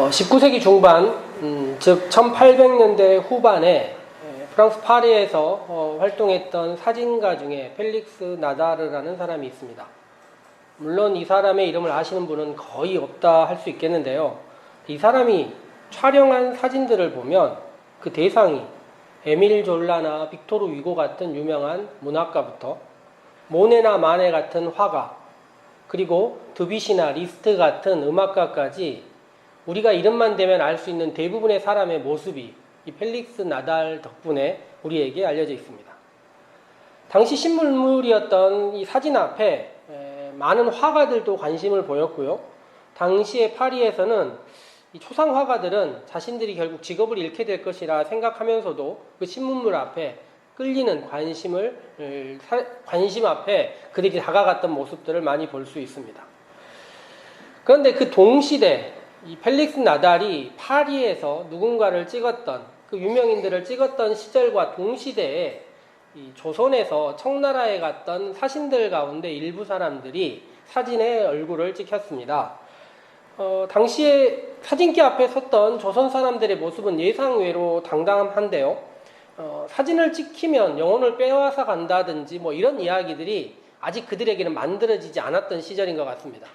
19세기 중반, 즉 1800년대 후반에 프랑스 파리에서 활동했던 사진가 중에 펠릭스 나다르라는 사람이 있습니다. 물론 이 사람의 이름을 아시는 분은 거의 없다 할 수 있겠는데요. 이 사람이 촬영한 사진들을 보면 그 대상이 에밀 졸라나 빅토르 위고 같은 유명한 문학가부터 모네나 마네 같은 화가, 그리고 드뷔시나 리스트 같은 음악가까지 우리가 이름만 대면 알 수 있는 대부분의 사람의 모습이 이 펠릭스 나달 덕분에 우리에게 알려져 있습니다. 당시 신문물이었던 이 사진 앞에 많은 화가들도 관심을 보였고요. 당시의 파리에서는 이 초상 화가들은 자신들이 결국 직업을 잃게 될 것이라 생각하면서도 그 신문물 앞에 끌리는 관심 앞에 그들이 다가갔던 모습들을 많이 볼 수 있습니다. 그런데 그 동시대 이 펠릭스 나달이 파리에서 누군가를 찍었던 그 유명인들을 찍었던 시절과 동시대에 이 조선에서 청나라에 갔던 사신들 가운데 일부 사람들이 사진에 얼굴을 찍혔습니다. 당시에 사진기 앞에 섰던 조선 사람들의 모습은 예상외로 당당한데요. 사진을 찍히면 영혼을 빼앗아 간다든지 이런 이야기들이 아직 그들에게는 만들어지지 않았던 시절인 것 같습니다.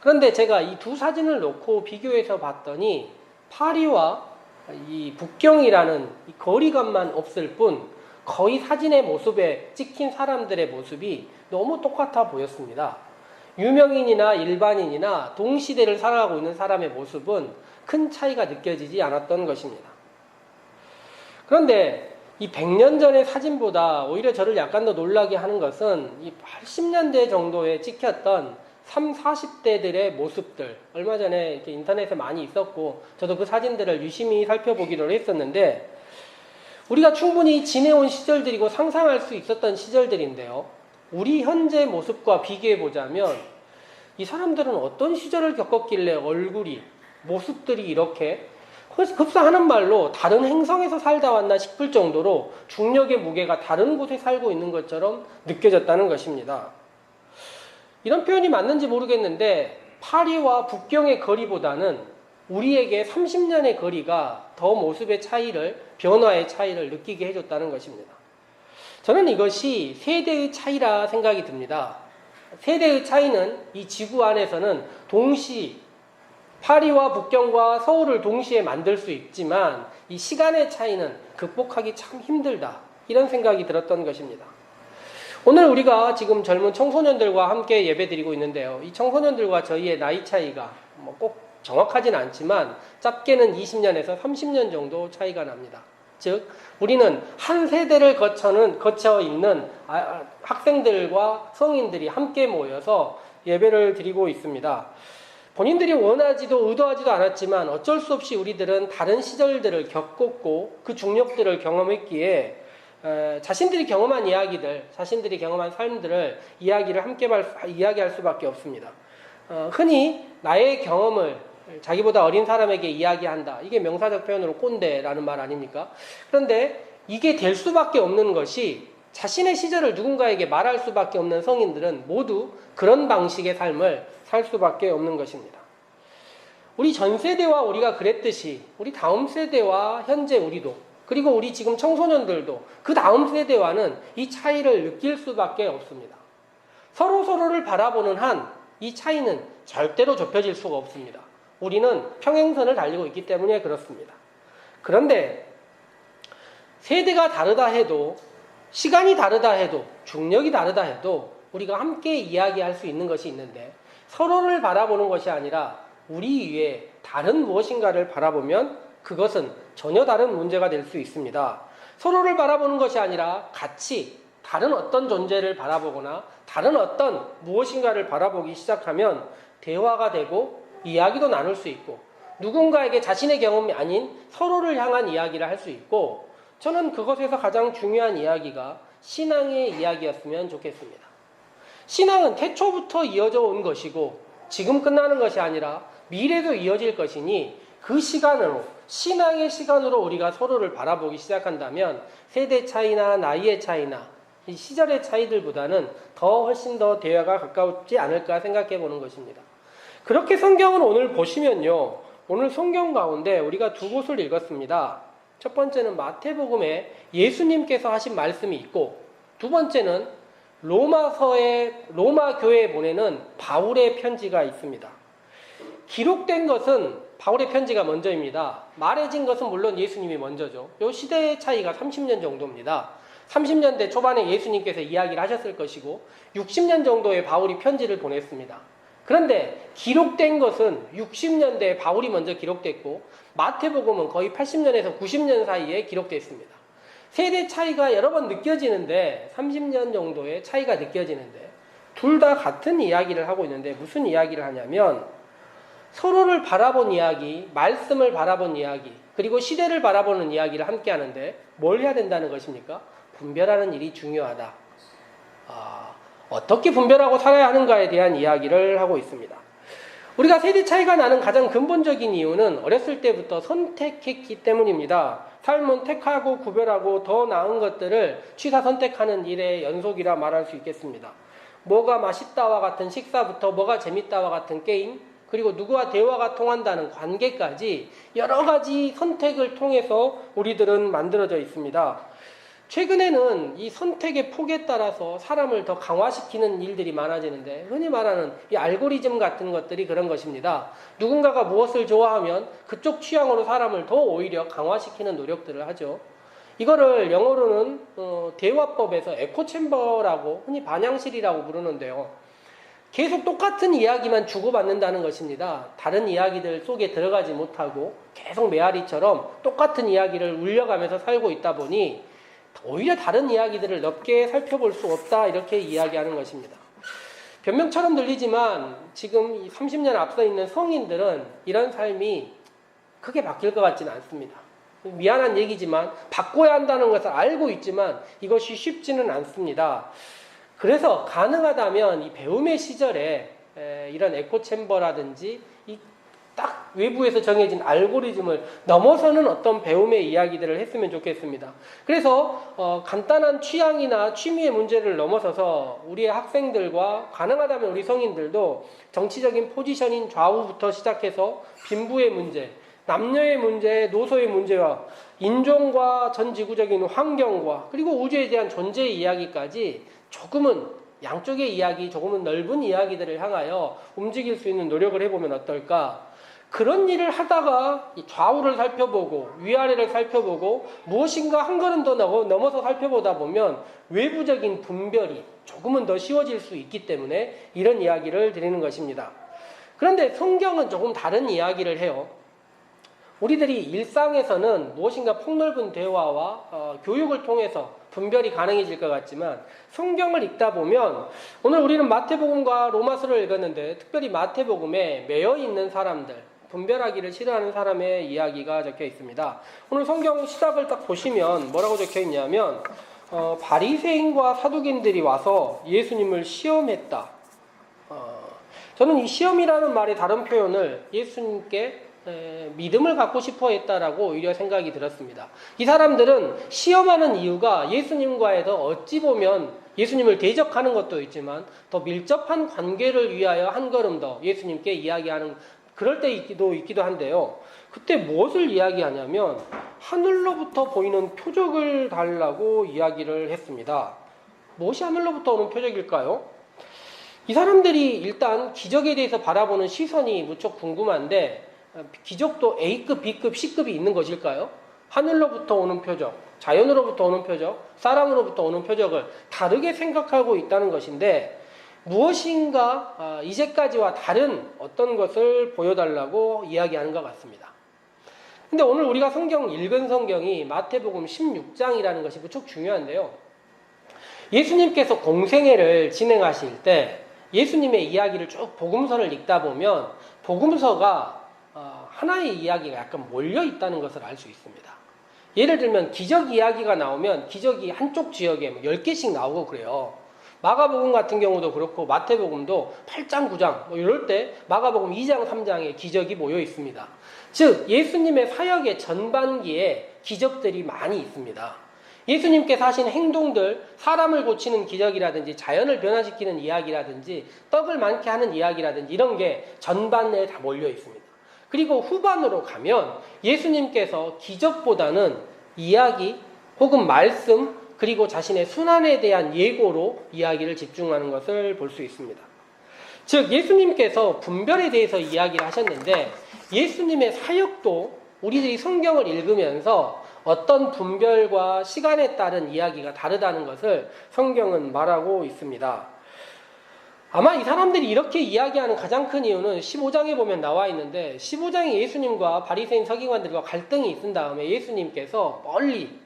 그런데 제가 이 두 사진을 놓고 비교해서 봤더니 파리와 이 북경이라는 이 거리감만 없을 뿐 거의 사진의 모습에 찍힌 사람들의 모습이 너무 똑같아 보였습니다. 유명인이나 일반인이나 동시대를 살아가고 있는 사람의 모습은 큰 차이가 느껴지지 않았던 것입니다. 그런데 이 100년 전의 사진보다 오히려 저를 약간 더 놀라게 하는 것은 이 80년대 정도에 찍혔던 30, 40대들의 모습들, 얼마 전에 이렇게 인터넷에 많이 있었고 저도 그 사진들을 유심히 살펴보기로 했었는데 우리가 충분히 지내온 시절들이고 상상할 수 있었던 시절들인데요. 우리 현재 모습과 비교해보자면 이 사람들은 어떤 시절을 겪었길래 얼굴이, 모습들이 이렇게 흡사하는 말로 다른 행성에서 살다 왔나 싶을 정도로 중력의 무게가 다른 곳에 살고 있는 것처럼 느껴졌다는 것입니다. 이런 표현이 맞는지 모르겠는데 파리와 북경의 거리보다는 우리에게 30년의 거리가 더 모습의 차이를, 변화의 차이를 느끼게 해줬다는 것입니다. 저는 이것이 세대의 차이라 생각이 듭니다. 세대의 차이는 이 지구 안에서는 파리와 북경과 서울을 동시에 만들 수 있지만 이 시간의 차이는 극복하기 참 힘들다, 이런 생각이 들었던 것입니다. 오늘 우리가 지금 젊은 청소년들과 함께 예배드리고 있는데요. 이 청소년들과 저희의 나이 차이가 꼭 정확하진 않지만 짧게는 20년에서 30년 정도 차이가 납니다. 즉 우리는 한 세대를 거쳐 있는 학생들과 성인들이 함께 모여서 예배를 드리고 있습니다. 본인들이 원하지도 의도하지도 않았지만 어쩔 수 없이 우리들은 다른 시절들을 겪었고 그 중력들을 경험했기에 자신들이 경험한 이야기들, 자신들이 경험한 삶들을 이야기할 수밖에 없습니다. 흔히 나의 경험을 자기보다 어린 사람에게 이야기한다. 이게 명사적 표현으로 꼰대라는 말 아닙니까? 그런데 이게 될 수밖에 없는 것이 자신의 시절을 누군가에게 말할 수밖에 없는 성인들은 모두 그런 방식의 삶을 살 수밖에 없는 것입니다. 우리 전 세대와 우리가 그랬듯이 우리 다음 세대와 현재 우리도, 그리고 우리 지금 청소년들도 그 다음 세대와는 이 차이를 느낄 수밖에 없습니다. 서로를 바라보는 한 이 차이는 절대로 좁혀질 수가 없습니다. 우리는 평행선을 달리고 있기 때문에 그렇습니다. 그런데 세대가 다르다 해도, 시간이 다르다 해도, 중력이 다르다 해도 우리가 함께 이야기할 수 있는 것이 있는데 서로를 바라보는 것이 아니라 우리 위에 다른 무엇인가를 바라보면 그것은 전혀 다른 문제가 될 수 있습니다. 서로를 바라보는 것이 아니라 같이 다른 어떤 존재를 바라보거나 다른 어떤 무엇인가를 바라보기 시작하면 대화가 되고 이야기도 나눌 수 있고 누군가에게 자신의 경험이 아닌 서로를 향한 이야기를 할 수 있고, 저는 그것에서 가장 중요한 이야기가 신앙의 이야기였으면 좋겠습니다. 신앙은 태초부터 이어져 온 것이고 지금 끝나는 것이 아니라 미래도 이어질 것이니 그 시간으로, 신앙의 시간으로 우리가 서로를 바라보기 시작한다면 세대 차이나 나이의 차이나 이 시절의 차이들보다는 훨씬 더 대화가 가까웠지 않을까 생각해 보는 것입니다. 그렇게 성경을 오늘 보시면요, 오늘 성경 가운데 우리가 두 곳을 읽었습니다. 첫 번째는 마태복음에 예수님께서 하신 말씀이 있고, 두 번째는 로마 교회에 보내는 바울의 편지가 있습니다. 기록된 것은 바울의 편지가 먼저입니다. 말해진 것은 물론 예수님이 먼저죠. 이 시대의 차이가 30년 정도입니다. 30년대 초반에 예수님께서 이야기를 하셨을 것이고 60년 정도에 바울이 편지를 보냈습니다. 그런데 기록된 것은 60년대에 바울이 먼저 기록됐고 마태복음은 거의 80년에서 90년 사이에 기록됐습니다. 세대 차이가 여러 번 느껴지는데 30년 정도의 차이가 느껴지는데 둘 다 같은 이야기를 하고 있는데 무슨 이야기를 하냐면 서로를 바라본 이야기, 말씀을 바라본 이야기, 그리고 시대를 바라보는 이야기를 함께 하는데 뭘 해야 된다는 것입니까? 분별하는 일이 중요하다. 어떻게 분별하고 살아야 하는가에 대한 이야기를 하고 있습니다. 우리가 세대 차이가 나는 가장 근본적인 이유는 어렸을 때부터 선택했기 때문입니다. 삶은 택하고 구별하고 더 나은 것들을 취사 선택하는 일의 연속이라 말할 수 있겠습니다. 뭐가 맛있다와 같은 식사부터 뭐가 재밌다와 같은 게임, 그리고 누구와 대화가 통한다는 관계까지 여러 가지 선택을 통해서 우리들은 만들어져 있습니다. 최근에는 이 선택의 폭에 따라서 사람을 더 강화시키는 일들이 많아지는데 흔히 말하는 이 알고리즘 같은 것들이 그런 것입니다. 누군가가 무엇을 좋아하면 그쪽 취향으로 사람을 더 오히려 강화시키는 노력들을 하죠. 이거를 영어로는 대화법에서 에코챔버라고 흔히 반향실이라고 부르는데요. 계속 똑같은 이야기만 주고받는다는 것입니다. 다른 이야기들 속에 들어가지 못하고 계속 메아리처럼 똑같은 이야기를 울려가면서 살고 있다 보니 오히려 다른 이야기들을 넓게 살펴볼 수 없다 이렇게 이야기하는 것입니다. 변명처럼 들리지만 지금 30년 앞서 있는 성인들은 이런 삶이 크게 바뀔 것 같지는 않습니다. 미안한 얘기지만 바꿔야 한다는 것을 알고 있지만 이것이 쉽지는 않습니다. 그래서 가능하다면 이 배움의 시절에 이런 에코챔버라든지 이 딱 외부에서 정해진 알고리즘을 넘어서는 어떤 배움의 이야기들을 했으면 좋겠습니다. 그래서 간단한 취향이나 취미의 문제를 넘어서서 우리의 학생들과 가능하다면 우리 성인들도 정치적인 포지션인 좌우부터 시작해서 빈부의 문제, 남녀의 문제, 노소의 문제와 인종과 전 지구적인 환경과 그리고 우주에 대한 존재의 이야기까지 조금은 양쪽의 이야기, 조금은 넓은 이야기들을 향하여 움직일 수 있는 노력을 해보면 어떨까? 그런 일을 하다가 좌우를 살펴보고 위아래를 살펴보고 무엇인가 한 걸음 더 넘어서 살펴보다 보면 외부적인 분별이 조금은 더 쉬워질 수 있기 때문에 이런 이야기를 드리는 것입니다. 그런데 성경은 조금 다른 이야기를 해요. 우리들이 일상에서는 무엇인가 폭넓은 대화와 교육을 통해서 분별이 가능해질 것 같지만 성경을 읽다 보면 오늘 우리는 마태복음과 로마서를 읽었는데 특별히 마태복음에 매여 있는 사람들, 분별하기를 싫어하는 사람의 이야기가 적혀 있습니다. 오늘 성경 시작을 딱 보시면 뭐라고 적혀 있냐면 바리새인과 사두개인들이 와서 예수님을 시험했다. 저는 이 시험이라는 말의 다른 표현을 예수님께 믿음을 갖고 싶어 했다라고 오히려 생각이 들었습니다. 이 사람들은 시험하는 이유가 예수님과에서 어찌 보면 예수님을 대적하는 것도 있지만 더 밀접한 관계를 위하여 한 걸음 더 예수님께 이야기하는 그럴 때 있기도 한데요. 그때 무엇을 이야기하냐면 하늘로부터 보이는 표적을 달라고 이야기를 했습니다. 무엇이 하늘로부터 오는 표적일까요? 이 사람들이 일단 기적에 대해서 바라보는 시선이 무척 궁금한데 기적도 A급, B급, C급이 있는 것일까요? 하늘로부터 오는 표적, 자연으로부터 오는 표적, 사람으로부터 오는 표적을 다르게 생각하고 있다는 것인데 무엇인가 이제까지와 다른 어떤 것을 보여달라고 이야기하는 것 같습니다. 근데 오늘 우리가 읽은 성경이 마태복음 16장이라는 것이 무척 중요한데요. 예수님께서 공생애를 진행하실 때 예수님의 이야기를 쭉 복음서를 읽다 보면 복음서가 하나의 이야기가 약간 몰려 있다는 것을 알 수 있습니다. 예를 들면 기적 이야기가 나오면 기적이 한쪽 지역에 10개씩 나오고 그래요. 마가복음 같은 경우도 그렇고 마태복음도 8장, 9장 이럴 때 마가복음 2장, 3장에 기적이 모여 있습니다. 즉 예수님의 사역의 전반기에 기적들이 많이 있습니다. 예수님께서 하신 행동들, 사람을 고치는 기적이라든지 자연을 변화시키는 이야기라든지 떡을 많게 하는 이야기라든지 이런 게 전반에 다 몰려 있습니다. 그리고 후반으로 가면 예수님께서 기적보다는 이야기 혹은 말씀 그리고 자신의 순환에 대한 예고로 이야기를 집중하는 것을 볼 수 있습니다. 즉 예수님께서 분별에 대해서 이야기를 하셨는데 예수님의 사역도 우리들이 성경을 읽으면서 어떤 분별과 시간에 따른 이야기가 다르다는 것을 성경은 말하고 있습니다. 아마 이 사람들이 이렇게 이야기하는 가장 큰 이유는 15장에 보면 나와 있는데 15장에 예수님과 바리새인 서기관들과 갈등이 있은 다음에 예수님께서 멀리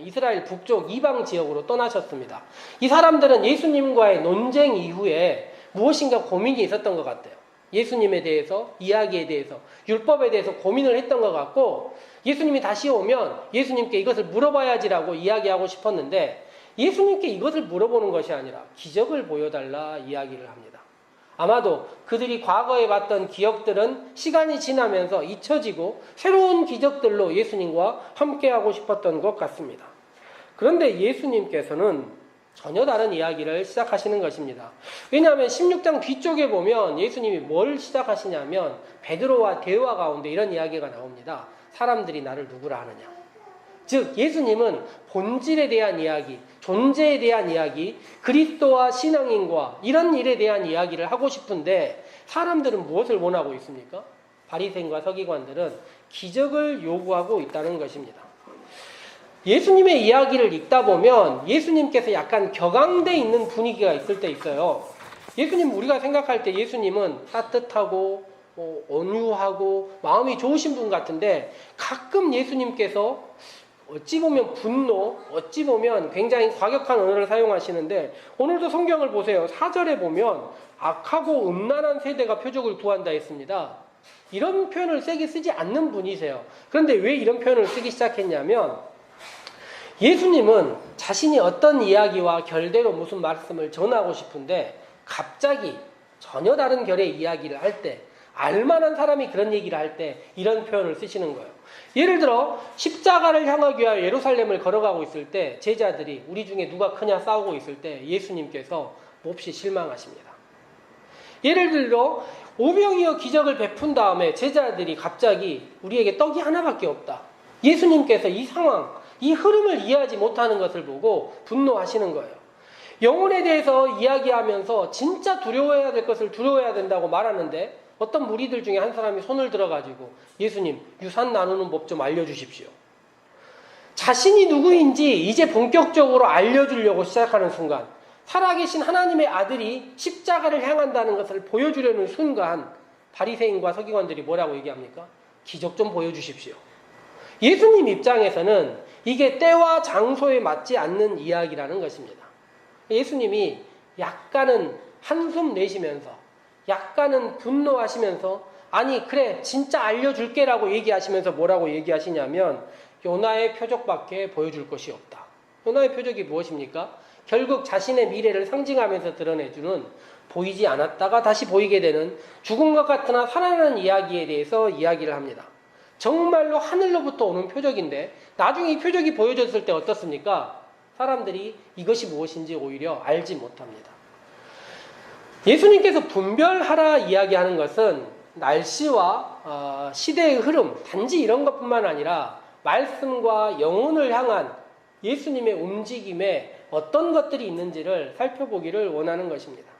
이스라엘 북쪽 이방 지역으로 떠나셨습니다. 이 사람들은 예수님과의 논쟁 이후에 무엇인가 고민이 있었던 것 같아요. 예수님에 대해서, 이야기에 대해서, 율법에 대해서 고민을 했던 것 같고 예수님이 다시 오면 예수님께 이것을 물어봐야지라고 이야기하고 싶었는데 예수님께 이것을 물어보는 것이 아니라 기적을 보여달라 이야기를 합니다. 아마도 그들이 과거에 봤던 기억들은 시간이 지나면서 잊혀지고 새로운 기적들로 예수님과 함께하고 싶었던 것 같습니다. 그런데 예수님께서는 전혀 다른 이야기를 시작하시는 것입니다. 왜냐하면 16장 뒤쪽에 보면 예수님이 뭘 시작하시냐면 베드로와 대화 가운데 이런 이야기가 나옵니다. 사람들이 나를 누구라 하느냐. 즉 예수님은 본질에 대한 이야기, 존재에 대한 이야기, 그리스도와 신앙인과 이런 일에 대한 이야기를 하고 싶은데 사람들은 무엇을 원하고 있습니까? 바리새인과 서기관들은 기적을 요구하고 있다는 것입니다. 예수님의 이야기를 읽다 보면 예수님께서 약간 격앙돼 있는 분위기가 있을 때 있어요. 예수님 우리가 생각할 때 예수님은 따뜻하고 온유하고 마음이 좋으신 분 같은데 가끔 예수님께서 어찌 보면 분노, 어찌 보면 굉장히 과격한 언어를 사용하시는데 오늘도 성경을 보세요. 4절에 보면 악하고 음란한 세대가 표적을 구한다 했습니다. 이런 표현을 세게 쓰지 않는 분이세요. 그런데 왜 이런 표현을 쓰기 시작했냐면 예수님은 자신이 어떤 이야기와 결대로 무슨 말씀을 전하고 싶은데 갑자기 전혀 다른 결의 이야기를 할 때 알만한 사람이 그런 얘기를 할 때 이런 표현을 쓰시는 거예요. 예를 들어 십자가를 향하기 위하여 예루살렘을 걸어가고 있을 때 제자들이 우리 중에 누가 크냐 싸우고 있을 때 예수님께서 몹시 실망하십니다. 예를 들어 오병이어 기적을 베푼 다음에 제자들이 갑자기 우리에게 떡이 하나밖에 없다. 예수님께서 이 상황, 이 흐름을 이해하지 못하는 것을 보고 분노하시는 거예요. 영혼에 대해서 이야기하면서 진짜 두려워해야 될 것을 두려워해야 된다고 말하는데 어떤 무리들 중에 한 사람이 손을 들어가지고 예수님 유산 나누는 법 좀 알려주십시오. 자신이 누구인지 이제 본격적으로 알려주려고 시작하는 순간 살아계신 하나님의 아들이 십자가를 향한다는 것을 보여주려는 순간 바리새인과 서기관들이 뭐라고 얘기합니까? 기적 좀 보여주십시오. 예수님 입장에서는 이게 때와 장소에 맞지 않는 이야기라는 것입니다. 예수님이 약간은 한숨 내쉬면서 약간은 분노하시면서 아니 그래 진짜 알려줄게라고 얘기하시면서 뭐라고 얘기하시냐면 요나의 표적밖에 보여줄 것이 없다. 요나의 표적이 무엇입니까? 결국 자신의 미래를 상징하면서 드러내주는 보이지 않았다가 다시 보이게 되는 죽은 것 같으나 살아나는 이야기에 대해서 이야기를 합니다. 정말로 하늘로부터 오는 표적인데 나중에 이 표적이 보여졌을 때 어떻습니까? 사람들이 이것이 무엇인지 오히려 알지 못합니다. 예수님께서 분별하라 이야기하는 것은 날씨와 시대의 흐름, 단지 이런 것뿐만 아니라 말씀과 영혼을 향한 예수님의 움직임에 어떤 것들이 있는지를 살펴보기를 원하는 것입니다.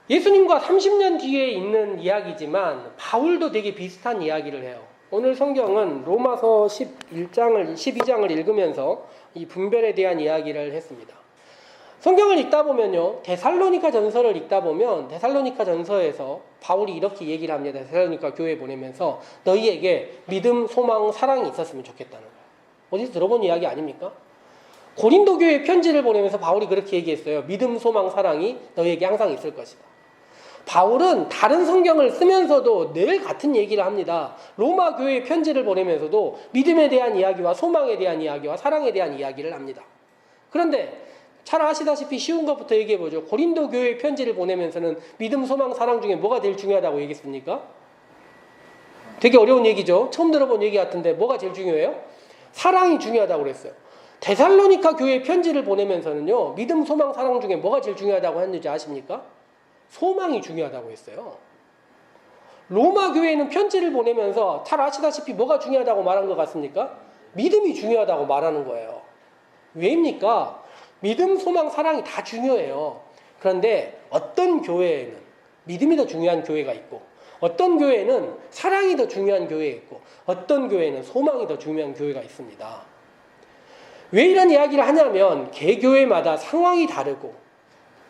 예수님과 30년 뒤에 있는 이야기지만 바울도 되게 비슷한 이야기를 해요. 오늘 성경은 로마서 12장을 읽으면서 이 분별에 대한 이야기를 했습니다. 성경을 읽다 보면요, 데살로니가 전서를 읽다 보면 데살로니가 전서에서 바울이 이렇게 얘기를 합니다. 데살로니가 교회에 보내면서 너희에게 믿음, 소망, 사랑이 있었으면 좋겠다는 거예요. 어디서 들어본 이야기 아닙니까? 고린도 교회에 편지를 보내면서 바울이 그렇게 얘기했어요. 믿음, 소망, 사랑이 너희에게 항상 있을 것이다. 바울은 다른 성경을 쓰면서도 늘 같은 얘기를 합니다. 로마 교회에 편지를 보내면서도 믿음에 대한 이야기와 소망에 대한 이야기와 사랑에 대한 이야기를 합니다. 그런데 잘 아시다시피 쉬운 것부터 얘기해보죠. 고린도 교회에 편지를 보내면서는 믿음, 소망, 사랑 중에 뭐가 제일 중요하다고 얘기했습니까? 되게 어려운 얘기죠. 처음 들어본 얘기 같은데 뭐가 제일 중요해요? 사랑이 중요하다고 그랬어요. 데살로니가 교회에 편지를 보내면서는요, 믿음, 소망, 사랑 중에 뭐가 제일 중요하다고 했는지 아십니까? 소망이 중요하다고 했어요. 로마 교회는 편지를 보내면서 잘 아시다시피 뭐가 중요하다고 말한 것 같습니까? 믿음이 중요하다고 말하는 거예요. 왜입니까? 믿음, 소망, 사랑이 다 중요해요. 그런데 어떤 교회에는 믿음이 더 중요한 교회가 있고, 어떤 교회는 사랑이 더 중요한 교회가 있고, 어떤 교회는 소망이 더 중요한 교회가 있습니다. 왜 이런 이야기를 하냐면 개교회마다 상황이 다르고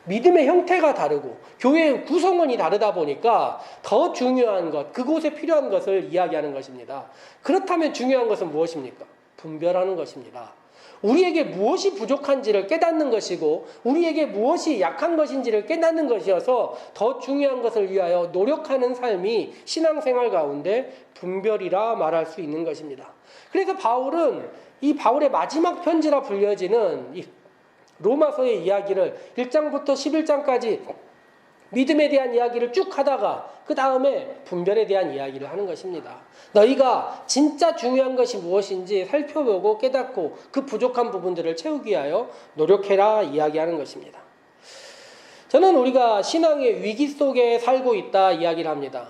믿음의 형태가 다르고 교회의 구성원이 다르다 보니까 더 중요한 것, 그곳에 필요한 것을 이야기하는 것입니다. 그렇다면 중요한 것은 무엇입니까? 분별하는 것입니다. 우리에게 무엇이 부족한지를 깨닫는 것이고 우리에게 무엇이 약한 것인지를 깨닫는 것이어서 더 중요한 것을 위하여 노력하는 삶이 신앙생활 가운데 분별이라 말할 수 있는 것입니다. 그래서 바울은 이 바울의 마지막 편지라 불려지는 이 로마서의 이야기를 1장부터 11장까지 믿음에 대한 이야기를 쭉 하다가 그 다음에 분별에 대한 이야기를 하는 것입니다. 너희가 진짜 중요한 것이 무엇인지 살펴보고 깨닫고 그 부족한 부분들을 채우기 위하여 노력해라 이야기하는 것입니다. 저는 우리가 신앙의 위기 속에 살고 있다 이야기를 합니다.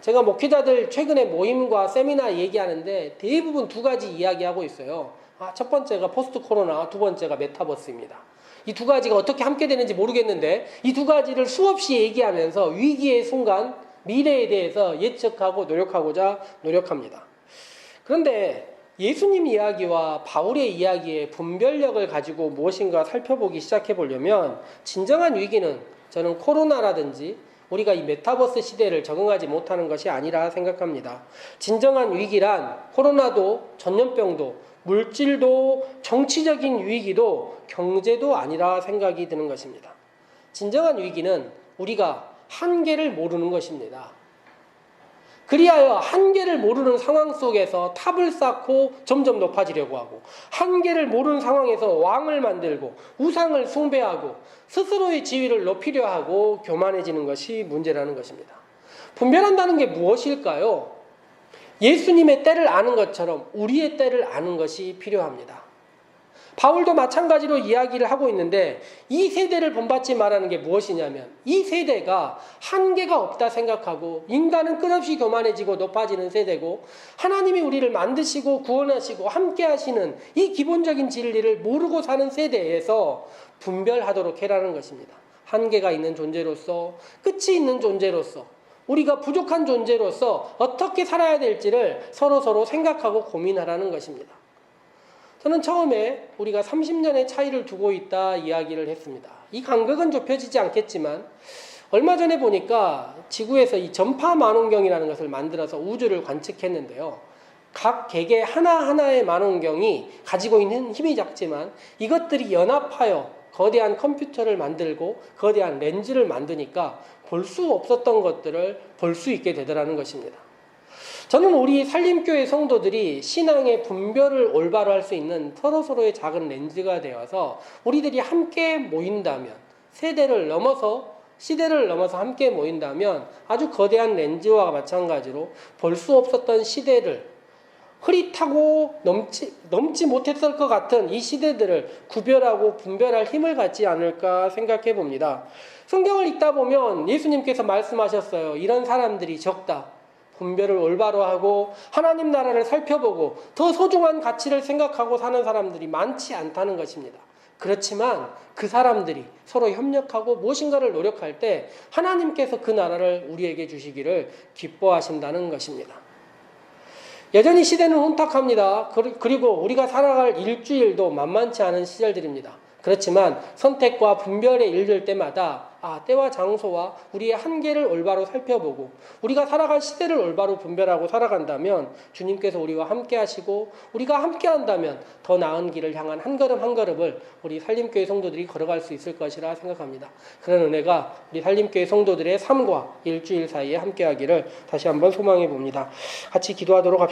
제가 목회자들 최근에 모임과 세미나 얘기하는데 대부분 두 가지 이야기하고 있어요. 첫 번째가 포스트 코로나, 두 번째가 메타버스입니다. 이 두 가지가 어떻게 함께 되는지 모르겠는데 이 두 가지를 수없이 얘기하면서 위기의 순간 미래에 대해서 예측하고 노력하고자 노력합니다. 그런데 예수님 이야기와 바울의 이야기의 분별력을 가지고 무엇인가 살펴보기 시작해 보려면 진정한 위기는 저는 코로나라든지 우리가 이 메타버스 시대를 적응하지 못하는 것이 아니라 생각합니다. 진정한 위기란 코로나도 전염병도 물질도 정치적인 위기도 경제도 아니라 생각이 드는 것입니다. 진정한 위기는 우리가 한계를 모르는 것입니다. 그리하여 한계를 모르는 상황 속에서 탑을 쌓고 점점 높아지려고 하고 한계를 모르는 상황에서 왕을 만들고 우상을 숭배하고 스스로의 지위를 높이려 하고 교만해지는 것이 문제라는 것입니다. 분별한다는 게 무엇일까요? 예수님의 때를 아는 것처럼 우리의 때를 아는 것이 필요합니다. 바울도 마찬가지로 이야기를 하고 있는데 이 세대를 본받지 말라는 게 무엇이냐면 이 세대가 한계가 없다 생각하고 인간은 끝없이 교만해지고 높아지는 세대고 하나님이 우리를 만드시고 구원하시고 함께 하시는 이 기본적인 진리를 모르고 사는 세대에서 분별하도록 해라는 것입니다. 한계가 있는 존재로서 끝이 있는 존재로서 우리가 부족한 존재로서 어떻게 살아야 될지를 서로 생각하고 고민하라는 것입니다. 저는 처음에 우리가 30년의 차이를 두고 있다 이야기를 했습니다. 이 간격은 좁혀지지 않겠지만 얼마 전에 보니까 지구에서 이 전파 만원경이라는 것을 만들어서 우주를 관측했는데요. 각 개개 하나하나의 만원경이 가지고 있는 힘이 작지만 이것들이 연합하여 거대한 컴퓨터를 만들고 거대한 렌즈를 만드니까 볼 수 없었던 것들을 볼 수 있게 되더라는 것입니다. 저는 우리 산림교회 성도들이 신앙의 분별을 올바로 할 수 있는 서로의 작은 렌즈가 되어서 우리들이 함께 모인다면 세대를 넘어서 시대를 넘어서 함께 모인다면 아주 거대한 렌즈와 마찬가지로 볼 수 없었던 시대를 흐릿하고 넘지 못했을 것 같은 이 시대들을 구별하고 분별할 힘을 갖지 않을까 생각해 봅니다. 성경을 읽다 보면 예수님께서 말씀하셨어요. 이런 사람들이 적다. 분별을 올바로 하고 하나님 나라를 살펴보고 더 소중한 가치를 생각하고 사는 사람들이 많지 않다는 것입니다. 그렇지만 그 사람들이 서로 협력하고 무엇인가를 노력할 때 하나님께서 그 나라를 우리에게 주시기를 기뻐하신다는 것입니다. 여전히 시대는 혼탁합니다. 그리고 우리가 살아갈 일주일도 만만치 않은 시절들입니다. 그렇지만 선택과 분별에 이를 때마다 때와 장소와 우리의 한계를 올바로 살펴보고 우리가 살아갈 시대를 올바로 분별하고 살아간다면 주님께서 우리와 함께 하시고 우리가 함께 한다면 더 나은 길을 향한 한 걸음 한 걸음을 우리 산림교회 성도들이 걸어갈 수 있을 것이라 생각합니다. 그런 은혜가 우리 산림교회 성도들의 삶과 일주일 사이에 함께 하기를 다시 한번 소망해 봅니다. 같이 기도하도록 합시다.